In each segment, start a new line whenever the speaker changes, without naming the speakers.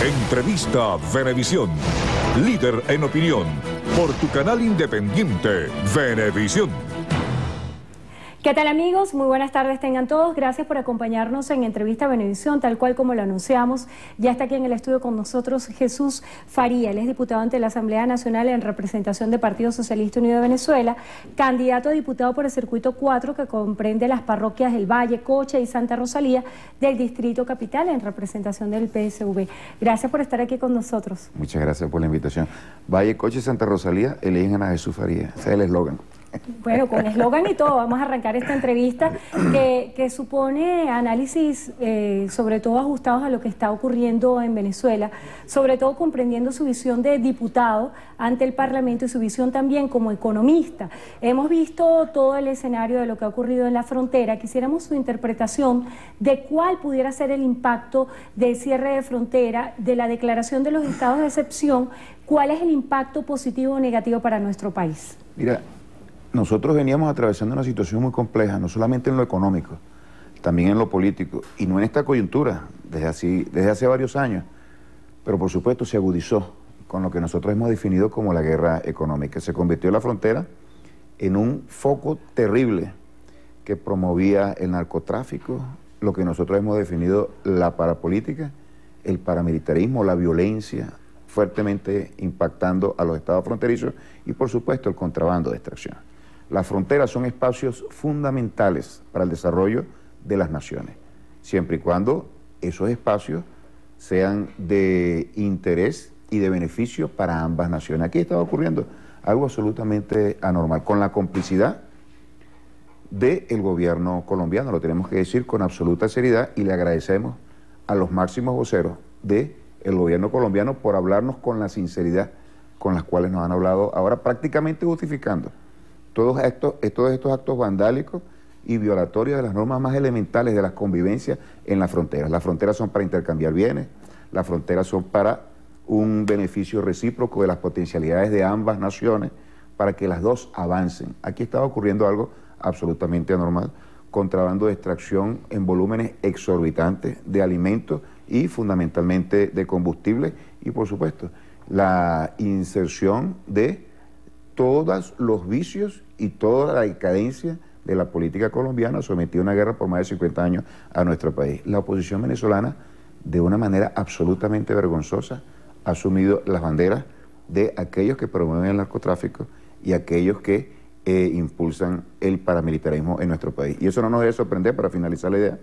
Entrevista Venevisión. Líder en opinión. Por tu canal independiente, Venevisión.
¿Qué tal, amigos? Muy buenas tardes tengan todos. Gracias por acompañarnos en Entrevista Venevisión, tal cual como lo anunciamos. Ya está aquí en el estudio con nosotros Jesús Faría. Él es diputado ante la Asamblea Nacional en representación del Partido Socialista Unido de Venezuela, candidato a diputado por el Circuito 4, que comprende las parroquias del Valle, Cocha y Santa Rosalía del Distrito Capital, en representación del PSV. Gracias por estar aquí con nosotros.
Muchas gracias por la invitación. Valle, Cocha y Santa Rosalía eligen a Jesús Faría. Ese es el eslogan.
Bueno, con eslogan y todo, vamos a arrancar esta entrevista que supone análisis sobre todo ajustados a lo que está ocurriendo en Venezuela, sobre todo comprendiendo su visión de diputado ante el Parlamento y su visión también como economista. Hemos visto todo el escenario de lo que ha ocurrido en la frontera. Quisiéramos su interpretación de cuál pudiera ser el impacto del cierre de frontera, de la declaración de los estados de excepción, cuál es el impacto positivo o negativo para nuestro país.
Mira, nosotros veníamos atravesando una situación muy compleja, no solamente en lo económico, también en lo político, y no en esta coyuntura, desde hace varios años, pero por supuesto se agudizó con lo que nosotros hemos definido como la guerra económica. Se convirtió la frontera en un foco terrible que promovía el narcotráfico, lo que nosotros hemos definido la parapolítica, el paramilitarismo, la violencia, fuertemente impactando a los estados fronterizos, y por supuesto el contrabando de extracción. Las fronteras son espacios fundamentales para el desarrollo de las naciones, siempre y cuando esos espacios sean de interés y de beneficio para ambas naciones. Aquí estaba ocurriendo algo absolutamente anormal, con la complicidad del gobierno colombiano, lo tenemos que decir con absoluta seriedad, y le agradecemos a los máximos voceros del gobierno colombiano por hablarnos con la sinceridad con las cuales nos han hablado ahora, prácticamente justificando todos estos actos vandálicos y violatorios de las normas más elementales de la convivencia en las fronteras. Las fronteras son para intercambiar bienes, las fronteras son para un beneficio recíproco de las potencialidades de ambas naciones, para que las dos avancen. Aquí estaba ocurriendo algo absolutamente anormal: contrabando de extracción en volúmenes exorbitantes de alimentos y fundamentalmente de combustible, y por supuesto la inserción de todos los vicios y toda la decadencia de la política colombiana, sometida a una guerra por más de 50 años a nuestro país. La oposición venezolana, de una manera absolutamente vergonzosa, ha asumido las banderas de aquellos que promueven el narcotráfico y aquellos que impulsan el paramilitarismo en nuestro país. Y eso no nos debe sorprender, para finalizar la idea,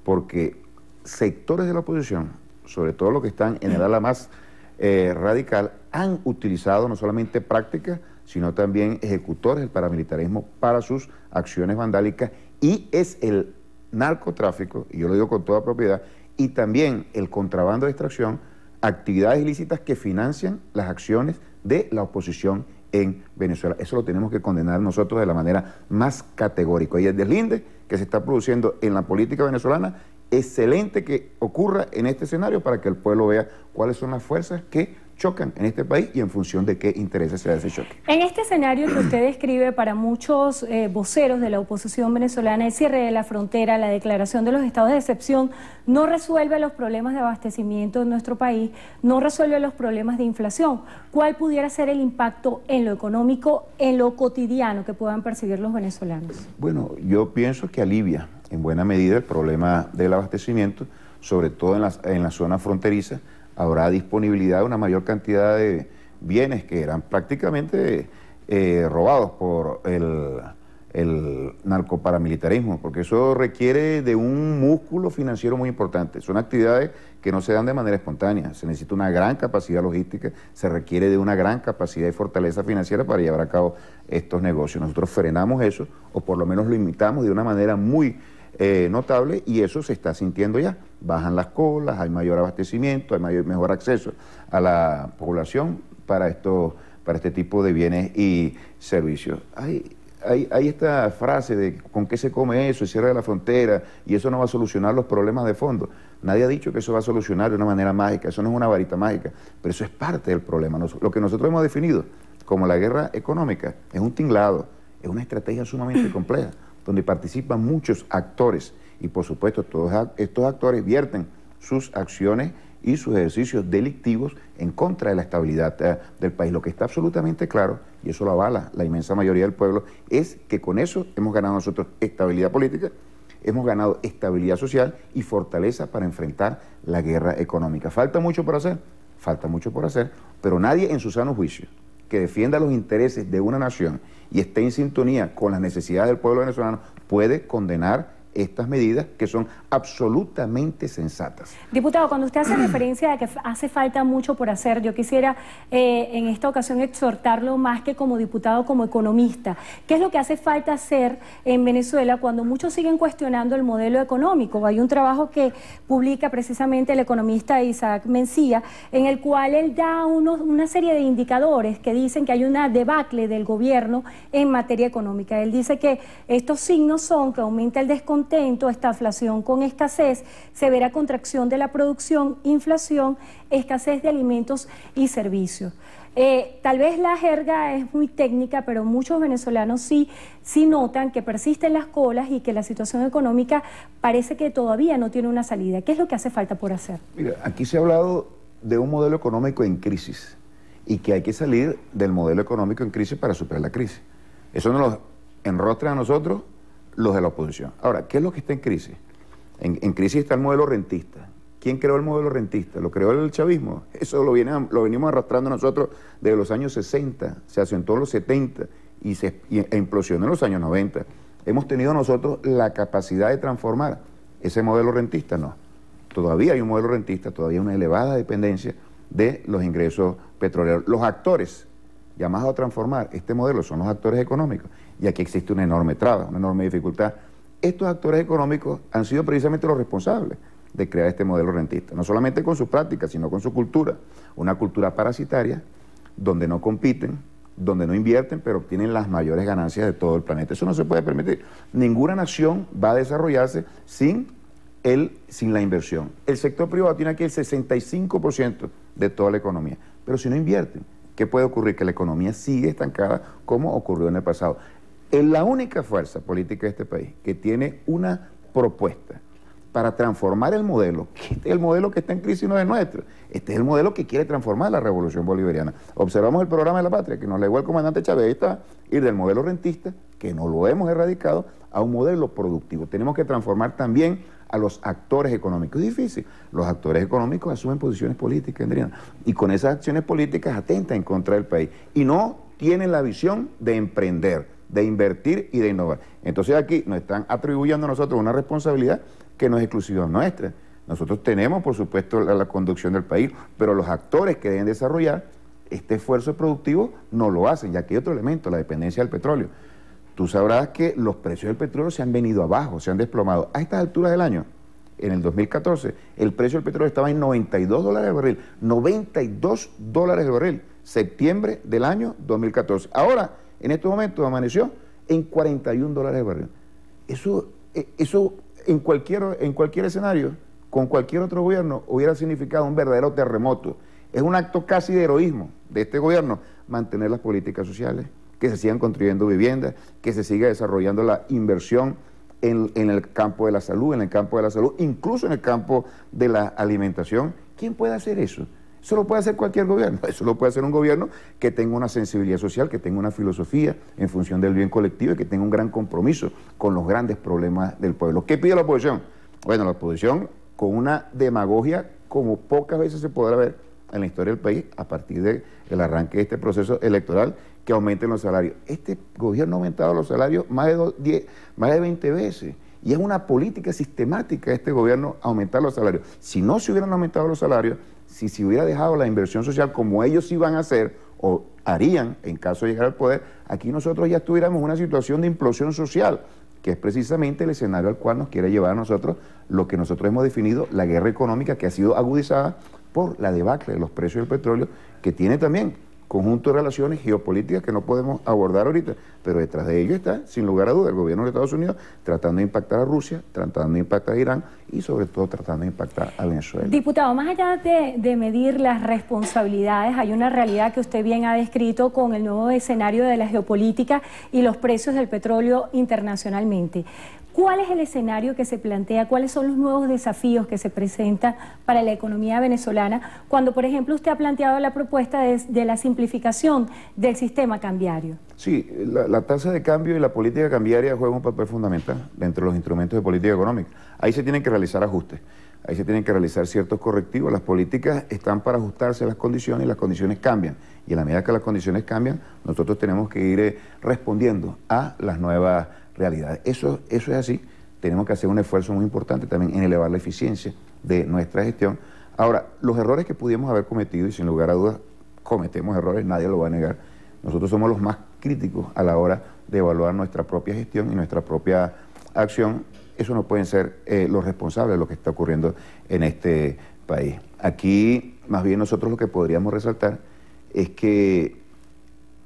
porque sectores de la oposición, sobre todo los que están en el ala más radical, han utilizado no solamente prácticas, sino también ejecutores del paramilitarismo para sus acciones vandálicas, y es el narcotráfico, y yo lo digo con toda propiedad, y también el contrabando de extracción, actividades ilícitas que financian las acciones de la oposición en Venezuela. Eso lo tenemos que condenar nosotros de la manera más categórica. Y el deslinde que se está produciendo en la política venezolana, excelente que ocurra en este escenario, para que el pueblo vea cuáles son las fuerzas que chocan en este país y en función de qué intereses se da ese choque.
En este escenario que usted describe, para muchos voceros de la oposición venezolana, el cierre de la frontera, la declaración de los estados de excepción, no resuelve los problemas de abastecimiento en nuestro país, no resuelve los problemas de inflación. ¿Cuál pudiera ser el impacto en lo económico, en lo cotidiano que puedan percibir los venezolanos?
Bueno, yo pienso que alivia en buena medida el problema del abastecimiento, sobre todo en la zona fronteriza. Habrá disponibilidad de una mayor cantidad de bienes que eran prácticamente robados por el narcoparamilitarismo, porque eso requiere de un músculo financiero muy importante. Son actividades que no se dan de manera espontánea, se necesita una gran capacidad logística, se requiere de una gran capacidad y fortaleza financiera para llevar a cabo estos negocios. Nosotros frenamos eso, o por lo menos lo limitamos de una manera muy notable, y eso se está sintiendo ya. Bajan las colas, hay mayor abastecimiento, hay mejor acceso a la población para este tipo de bienes y servicios. Hay esta frase de ¿con qué se come eso? El cierre de la frontera, y eso no va a solucionar los problemas de fondo. Nadie ha dicho que eso va a solucionar de una manera mágica, eso no es una varita mágica, pero eso es parte del problema. Lo que nosotros hemos definido como la guerra económica es un tinglado, es una estrategia sumamente compleja, donde participan muchos actores, y por supuesto todos estos actores vierten sus acciones y sus ejercicios delictivos en contra de la estabilidad del país. Lo que está absolutamente claro, y eso lo avala la inmensa mayoría del pueblo, es que con eso hemos ganado nosotros estabilidad política, hemos ganado estabilidad social y fortaleza para enfrentar la guerra económica. ¿Falta mucho por hacer? Falta mucho por hacer, pero nadie en su sano juicio que defienda los intereses de una nación y esté en sintonía con las necesidades del pueblo venezolano puede condenar estas medidas que son absolutamente sensatas.
Diputado, cuando usted hace referencia a que hace falta mucho por hacer, yo quisiera en esta ocasión exhortarlo más que como diputado, como economista. ¿Qué es lo que hace falta hacer en Venezuela cuando muchos siguen cuestionando el modelo económico? Hay un trabajo que publica precisamente el economista Isaac Mencía, en el cual él da una serie de indicadores que dicen que hay una debacle del gobierno en materia económica. Él dice que estos signos son que aumenta el descontento, esta inflación con escasez, severa contracción de la producción, inflación, escasez de alimentos y servicios. Tal vez la jerga es muy técnica, pero muchos venezolanos sí notan que persisten las colas y que la situación económica parece que todavía no tiene una salida. ¿Qué es lo que hace falta por hacer?
Mira, aquí se ha hablado de un modelo económico en crisis y que hay que salir del modelo económico en crisis para superar la crisis. Eso nos lo enrostra a nosotros los de la oposición. Ahora, ¿qué es lo que está en crisis? En crisis está el modelo rentista. ¿Quién creó el modelo rentista? ¿Lo creó el chavismo? Eso lo venimos arrastrando nosotros desde los años 60, se asentó en los 70 e implosionó en los años 90. ¿Hemos tenido nosotros la capacidad de transformar ese modelo rentista? No. Todavía hay un modelo rentista, todavía hay una elevada dependencia de los ingresos petroleros. Los actores llamados a transformar este modelo son los actores económicos. Y aquí existe una enorme traba, una enorme dificultad. Estos actores económicos han sido precisamente los responsables de crear este modelo rentista, no solamente con sus prácticas, sino con su cultura. Una cultura parasitaria, donde no compiten, donde no invierten, pero obtienen las mayores ganancias de todo el planeta. Eso no se puede permitir. Ninguna nación va a desarrollarse sin la inversión. El sector privado tiene aquí el 65% de toda la economía, pero si no invierten, ¿qué puede ocurrir? Que la economía sigue estancada como ocurrió en el pasado. La única fuerza política de este país que tiene una propuesta para transformar el modelo, que este es el modelo que está en crisis, no es nuestro, este es el modelo que quiere transformar la revolución bolivariana. Observamos el programa de la patria, que nos legó el comandante Chávez, ahí está, ir del modelo rentista, que no lo hemos erradicado, a un modelo productivo. Tenemos que transformar también a los actores económicos. Es difícil. Los actores económicos asumen posiciones políticas, Adriana, y con esas acciones políticas atentan en contra del país. Y no tienen la visión de emprender, de invertir y de innovar. Entonces aquí nos están atribuyendo a nosotros una responsabilidad que no es exclusiva nuestra. Nosotros tenemos, por supuesto, la conducción del país, pero los actores que deben desarrollar este esfuerzo productivo no lo hacen. Y aquí hay otro elemento, la dependencia del petróleo. Tú sabrás que los precios del petróleo se han venido abajo, se han desplomado. A estas alturas del año, en el 2014, el precio del petróleo estaba en $92 el barril. $92 el barril. Septiembre del año 2014. Ahora, en estos momentos, amaneció en $41 el barril. Eso en cualquier escenario, con cualquier otro gobierno, hubiera significado un verdadero terremoto. Es un acto casi de heroísmo de este gobierno mantener las políticas sociales, que se sigan construyendo viviendas, que se siga desarrollando la inversión en el campo de la salud, incluso en el campo de la alimentación. ¿Quién puede hacer eso? Eso lo puede hacer cualquier gobierno. Eso lo puede hacer un gobierno que tenga una sensibilidad social, que tenga una filosofía en función del bien colectivo y que tenga un gran compromiso con los grandes problemas del pueblo. ¿Qué pide la oposición? Bueno, la oposición con una demagogia como pocas veces se podrá ver en la historia del país a partir del arranque de este proceso electoral, que aumenten los salarios. Este gobierno ha aumentado los salarios más de 20 veces. Y es una política sistemática de este gobierno aumentar los salarios. Si no se hubieran aumentado los salarios, si se hubiera dejado la inversión social como ellos iban a hacer o harían en caso de llegar al poder, aquí nosotros ya estuviéramos en una situación de implosión social, que es precisamente el escenario al cual nos quiere llevar a nosotros lo que nosotros hemos definido la guerra económica, que ha sido agudizada por la debacle de los precios del petróleo, que tiene también conjunto de relaciones geopolíticas que no podemos abordar ahorita, pero detrás de ello está, sin lugar a dudas, el gobierno de Estados Unidos tratando de impactar a Rusia, tratando de impactar a Irán y sobre todo tratando de impactar a Venezuela.
Diputado, más allá de medir las responsabilidades, hay una realidad que usted bien ha descrito con el nuevo escenario de la geopolítica y los precios del petróleo internacionalmente. ¿Cuál es el escenario que se plantea? ¿Cuáles son los nuevos desafíos que se presentan para la economía venezolana? Cuando, por ejemplo, usted ha planteado la propuesta de la simplificación del sistema cambiario.
Sí, la tasa de cambio y la política cambiaria juegan un papel fundamental dentro de los instrumentos de política económica. Ahí se tienen que realizar ajustes, ahí se tienen que realizar ciertos correctivos. Las políticas están para ajustarse a las condiciones y las condiciones cambian. Y a la medida que las condiciones cambian, nosotros tenemos que ir respondiendo a las nuevas realidades. Eso es así. Tenemos que hacer un esfuerzo muy importante también en elevar la eficiencia de nuestra gestión. Ahora, los errores que pudimos haber cometido, y sin lugar a dudas cometemos errores, nadie lo va a negar, nosotros somos los más críticos a la hora de evaluar nuestra propia gestión y nuestra propia acción. Eso no pueden ser los responsables de lo que está ocurriendo en este país. Aquí, más bien, nosotros lo que podríamos resaltar es que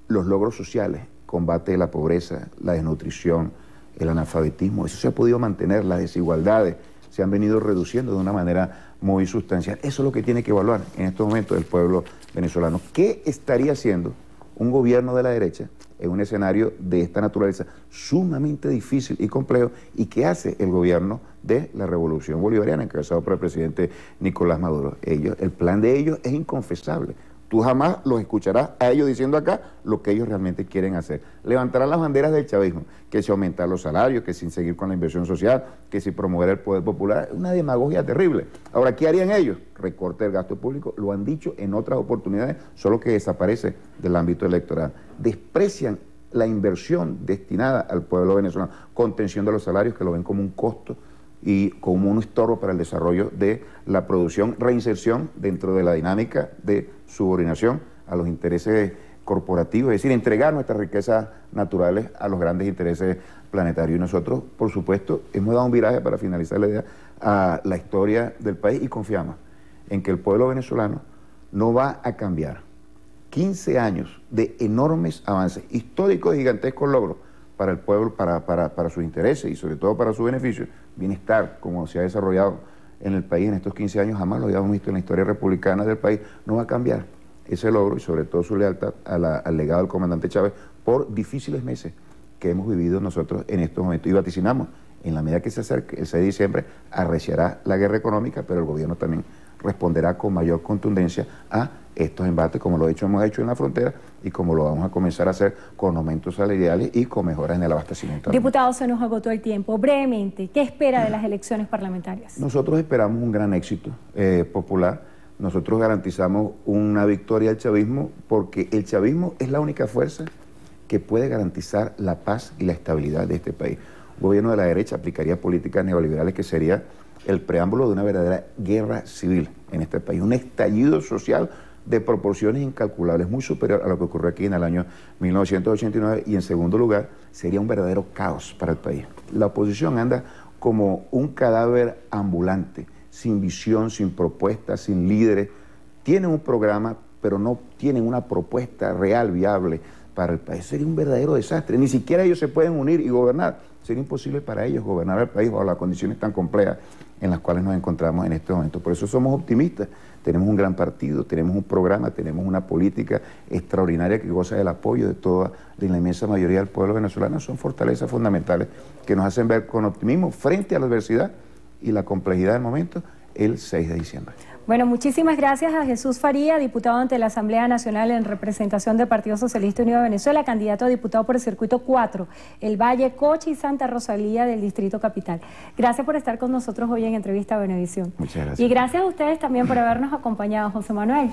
los logros sociales, combate de la pobreza, la desnutrición, el analfabetismo, eso se ha podido mantener, las desigualdades se han venido reduciendo de una manera muy sustancial. Eso es lo que tiene que evaluar en estos momentos el pueblo venezolano. ¿Qué estaría haciendo un gobierno de la derecha en un escenario de esta naturaleza sumamente difícil y complejo? ¿Y qué hace el gobierno de la Revolución Bolivariana, encabezado por el presidente Nicolás Maduro? El plan de ellos es inconfesable. Tú jamás los escucharás a ellos diciendo acá lo que ellos realmente quieren hacer. Levantarán las banderas del chavismo, que si aumentar los salarios, que sin seguir con la inversión social, que si promover el poder popular, una demagogia terrible. Ahora, ¿qué harían ellos? Recorte del gasto público, lo han dicho en otras oportunidades, solo que desaparece del ámbito electoral. Desprecian la inversión destinada al pueblo venezolano, contención de los salarios, que lo ven como un costo y como un estorbo para el desarrollo de la producción, reinserción dentro de la dinámica de subordinación a los intereses corporativos, es decir, entregar nuestras riquezas naturales a los grandes intereses planetarios. Y nosotros, por supuesto, hemos dado un viraje, para finalizar la idea, a la historia del país y confiamos en que el pueblo venezolano no va a cambiar. 15 años de enormes avances, históricos y gigantescos logros para el pueblo, para sus intereses y sobre todo para su beneficio, bienestar, como se ha desarrollado en el país en estos 15 años, jamás lo habíamos visto en la historia republicana del país. No va a cambiar ese logro y sobre todo su lealtad al legado del comandante Chávez por difíciles meses que hemos vivido nosotros en estos momentos. Y vaticinamos, en la medida que se acerque el 6 de diciembre, arreciará la guerra económica, pero el gobierno también responderá con mayor contundencia a estos embates, como lo hemos hecho en la frontera y como lo vamos a comenzar a hacer con aumentos salariales y con mejoras en el abastecimiento.
Diputado, se nos agotó el tiempo. Brevemente, ¿qué espera de las elecciones parlamentarias?
Nosotros esperamos un gran éxito popular. Nosotros garantizamos una victoria al chavismo porque el chavismo es la única fuerza que puede garantizar la paz y la estabilidad de este país. Un gobierno de la derecha aplicaría políticas neoliberales que sería el preámbulo de una verdadera guerra civil en este país, un estallido social de proporciones incalculables, muy superior a lo que ocurrió aquí en el año 1989, y en segundo lugar, sería un verdadero caos para el país. La oposición anda como un cadáver ambulante, sin visión, sin propuesta, sin líderes. Tienen un programa, pero no tienen una propuesta real, viable para el país. Sería un verdadero desastre. Ni siquiera ellos se pueden unir y gobernar. Sería imposible para ellos gobernar el país bajo las condiciones tan complejas en las cuales nos encontramos en este momento. Por eso somos optimistas. Tenemos un gran partido, tenemos un programa, tenemos una política extraordinaria que goza del apoyo de toda la inmensa mayoría del pueblo venezolano. Son fortalezas fundamentales que nos hacen ver con optimismo frente a la adversidad y la complejidad del momento el 6 de diciembre.
Bueno, muchísimas gracias a Jesús Faría, diputado ante la Asamblea Nacional en representación del Partido Socialista Unido de Venezuela, candidato a diputado por el Circuito 4, el Valle, Cochi y Santa Rosalía del Distrito Capital. Gracias por estar con nosotros hoy en Entrevista a Venevisión.
Muchas gracias.
Y gracias a ustedes también por habernos acompañado, José Manuel.